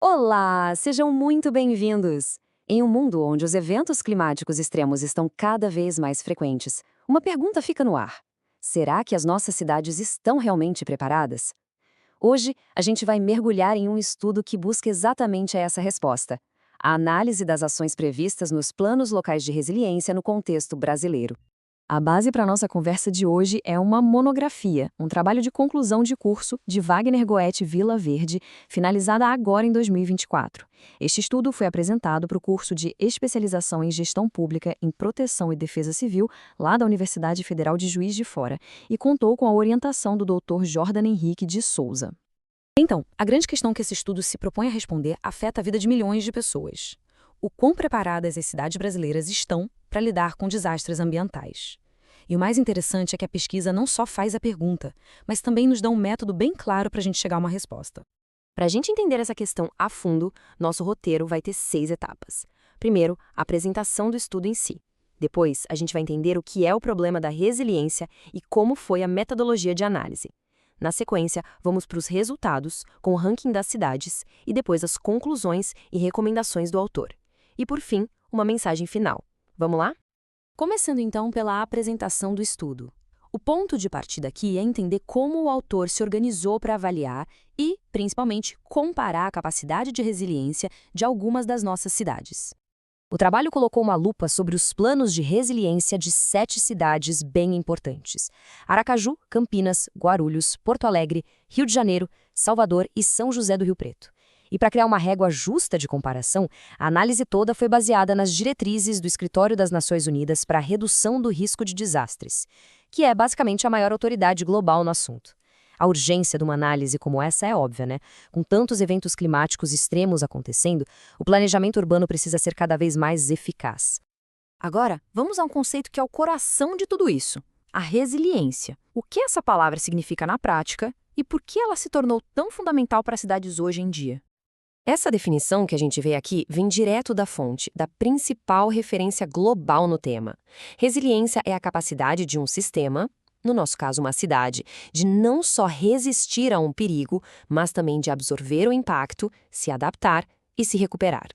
Olá, sejam muito bem-vindos! Em um mundo onde os eventos climáticos extremos estão cada vez mais frequentes, uma pergunta fica no ar: será que as nossas cidades estão realmente preparadas? Hoje, a gente vai mergulhar em um estudo que busca exatamente essa resposta: a análise das ações previstas nos planos locais de resiliência no contexto brasileiro. A base para a nossa conversa de hoje é uma monografia, um trabalho de conclusão de curso de Wagner Goethe Vila Verde, finalizada agora em 2024. Este estudo foi apresentado para o curso de especialização em gestão pública em proteção e defesa civil, lá da Universidade Federal de Juiz de Fora, e contou com a orientação do Dr. Jordan Henrique de Souza. Então, a grande questão que esse estudo se propõe a responder afeta a vida de milhões de pessoas. O quão preparadas as cidades brasileiras estão para lidar com desastres ambientais? E o mais interessante é que a pesquisa não só faz a pergunta, mas também nos dá um método bem claro para a gente chegar a uma resposta. Para a gente entender essa questão a fundo, nosso roteiro vai ter 6 etapas. Primeiro, a apresentação do estudo em si. Depois, a gente vai entender o que é o problema da resiliência e como foi a metodologia de análise. Na sequência, vamos para os resultados, com o ranking das cidades, e depois as conclusões e recomendações do autor. E por fim, uma mensagem final. Vamos lá? Começando então pela apresentação do estudo. O ponto de partida aqui é entender como o autor se organizou para avaliar e, principalmente, comparar a capacidade de resiliência de algumas das nossas cidades. O trabalho colocou uma lupa sobre os planos de resiliência de 7 cidades bem importantes: Aracaju, Campinas, Guarulhos, Porto Alegre, Rio de Janeiro, Salvador e São José do Rio Preto. E para criar uma régua justa de comparação, a análise toda foi baseada nas diretrizes do Escritório das Nações Unidas para a Redução do Risco de Desastres, que é basicamente a maior autoridade global no assunto. A urgência de uma análise como essa é óbvia, né? Com tantos eventos climáticos extremos acontecendo, o planejamento urbano precisa ser cada vez mais eficaz. Agora, vamos a um conceito que é o coração de tudo isso: a resiliência. O que essa palavra significa na prática e por que ela se tornou tão fundamental para as cidades hoje em dia? Essa definição que a gente vê aqui vem direto da fonte, da principal referência global no tema. Resiliência é a capacidade de um sistema, no nosso caso uma cidade, de não só resistir a um perigo, mas também de absorver o impacto, se adaptar e se recuperar.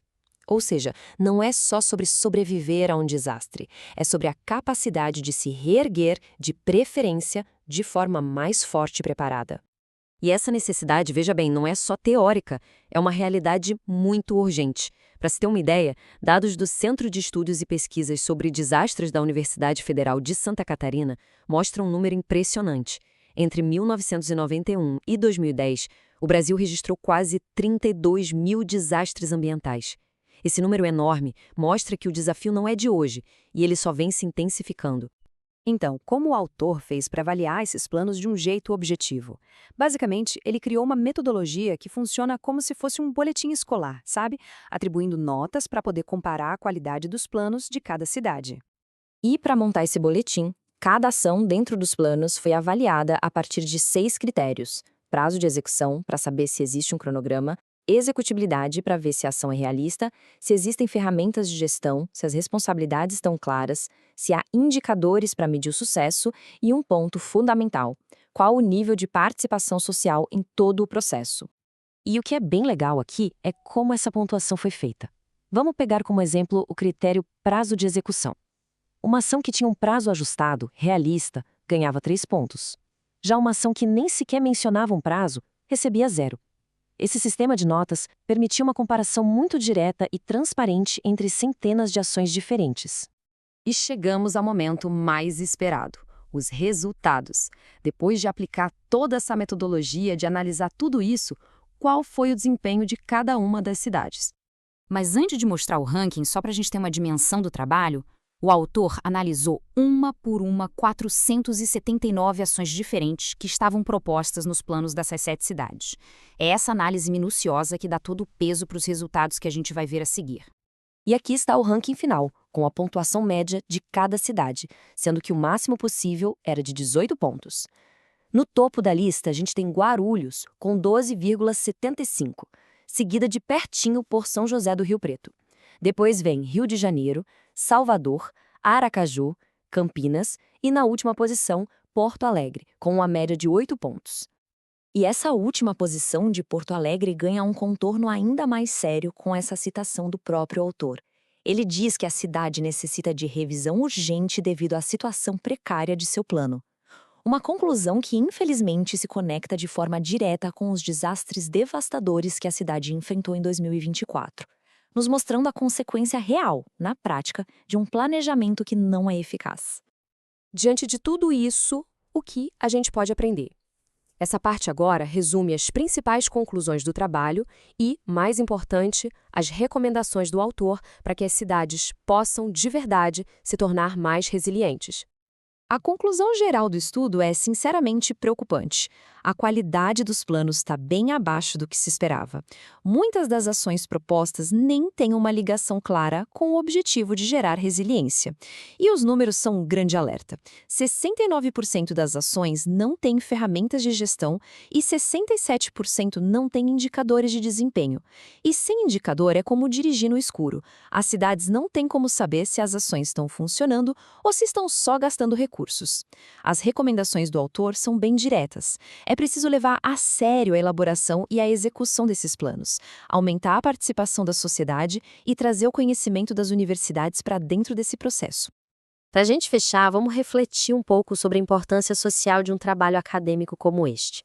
Ou seja, não é só sobre sobreviver a um desastre, é sobre a capacidade de se reerguer, de preferência, de forma mais forte e preparada. E essa necessidade, veja bem, não é só teórica, é uma realidade muito urgente. Para se ter uma ideia, dados do Centro de Estudos e Pesquisas sobre Desastres da Universidade Federal de Santa Catarina mostram um número impressionante. Entre 1991 e 2010, o Brasil registrou quase 32 mil desastres ambientais. Esse número enorme mostra que o desafio não é de hoje, e ele só vem se intensificando. Então, como o autor fez para avaliar esses planos de um jeito objetivo? Basicamente, ele criou uma metodologia que funciona como se fosse um boletim escolar, sabe? Atribuindo notas para poder comparar a qualidade dos planos de cada cidade. E para montar esse boletim, cada ação dentro dos planos foi avaliada a partir de 6 critérios: prazo de execução, para saber se existe um cronograma; executibilidade, para ver se a ação é realista; se existem ferramentas de gestão, se as responsabilidades estão claras; se há indicadores para medir o sucesso; e um ponto fundamental: qual o nível de participação social em todo o processo. E o que é bem legal aqui é como essa pontuação foi feita. Vamos pegar como exemplo o critério prazo de execução. Uma ação que tinha um prazo ajustado, realista, ganhava 3 pontos. Já uma ação que nem sequer mencionava um prazo, recebia 0. Esse sistema de notas permitia uma comparação muito direta e transparente entre centenas de ações diferentes. E chegamos ao momento mais esperado: os resultados. Depois de aplicar toda essa metodologia, de analisar tudo isso, qual foi o desempenho de cada uma das cidades? Mas antes de mostrar o ranking, só para a gente ter uma dimensão do trabalho, o autor analisou uma por uma 479 ações diferentes que estavam propostas nos planos dessas 7 cidades. É essa análise minuciosa que dá todo o peso para os resultados que a gente vai ver a seguir. E aqui está o ranking final, com a pontuação média de cada cidade, sendo que o máximo possível era de 18 pontos. No topo da lista, a gente tem Guarulhos, com 12,75, seguida de pertinho por São José do Rio Preto. Depois vem Rio de Janeiro, Salvador, Aracaju, Campinas e, na última posição, Porto Alegre, com uma média de 8 pontos. E essa última posição de Porto Alegre ganha um contorno ainda mais sério com essa citação do próprio autor. Ele diz que a cidade necessita de revisão urgente devido à situação precária de seu plano. Uma conclusão que, infelizmente, se conecta de forma direta com os desastres devastadores que a cidade enfrentou em 2024, nos mostrando a consequência real, na prática, de um planejamento que não é eficaz. Diante de tudo isso, o que a gente pode aprender? Essa parte agora resume as principais conclusões do trabalho e, mais importante, as recomendações do autor para que as cidades possam, de verdade, se tornar mais resilientes. A conclusão geral do estudo é sinceramente preocupante. A qualidade dos planos está bem abaixo do que se esperava. Muitas das ações propostas nem têm uma ligação clara com o objetivo de gerar resiliência. E os números são um grande alerta. 69% das ações não têm ferramentas de gestão e 67% não têm indicadores de desempenho. E sem indicador é como dirigir no escuro. As cidades não têm como saber se as ações estão funcionando ou se estão só gastando recursos. As recomendações do autor são bem diretas. É preciso levar a sério a elaboração e a execução desses planos, aumentar a participação da sociedade e trazer o conhecimento das universidades para dentro desse processo. Para a gente fechar, vamos refletir um pouco sobre a importância social de um trabalho acadêmico como este.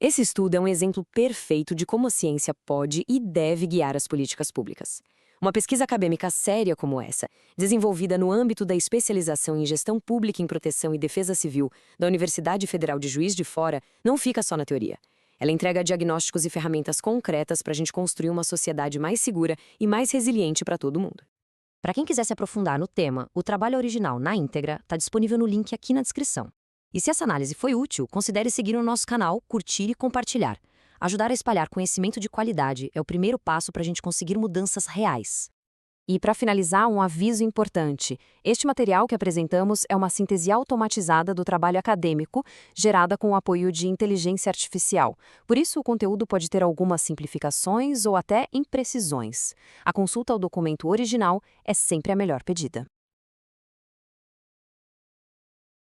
Esse estudo é um exemplo perfeito de como a ciência pode e deve guiar as políticas públicas. Uma pesquisa acadêmica séria como essa, desenvolvida no âmbito da especialização em gestão pública em proteção e defesa civil da Universidade Federal de Juiz de Fora, não fica só na teoria. Ela entrega diagnósticos e ferramentas concretas para a gente construir uma sociedade mais segura e mais resiliente para todo mundo. Para quem quiser se aprofundar no tema, o trabalho original na íntegra está disponível no link aqui na descrição. E se essa análise foi útil, considere seguir o nosso canal, curtir e compartilhar. Ajudar a espalhar conhecimento de qualidade é o primeiro passo para a gente conseguir mudanças reais. E, para finalizar, um aviso importante. Este material que apresentamos é uma síntese automatizada do trabalho acadêmico, gerada com o apoio de inteligência artificial. Por isso, o conteúdo pode ter algumas simplificações ou até imprecisões. A consulta ao documento original é sempre a melhor pedida.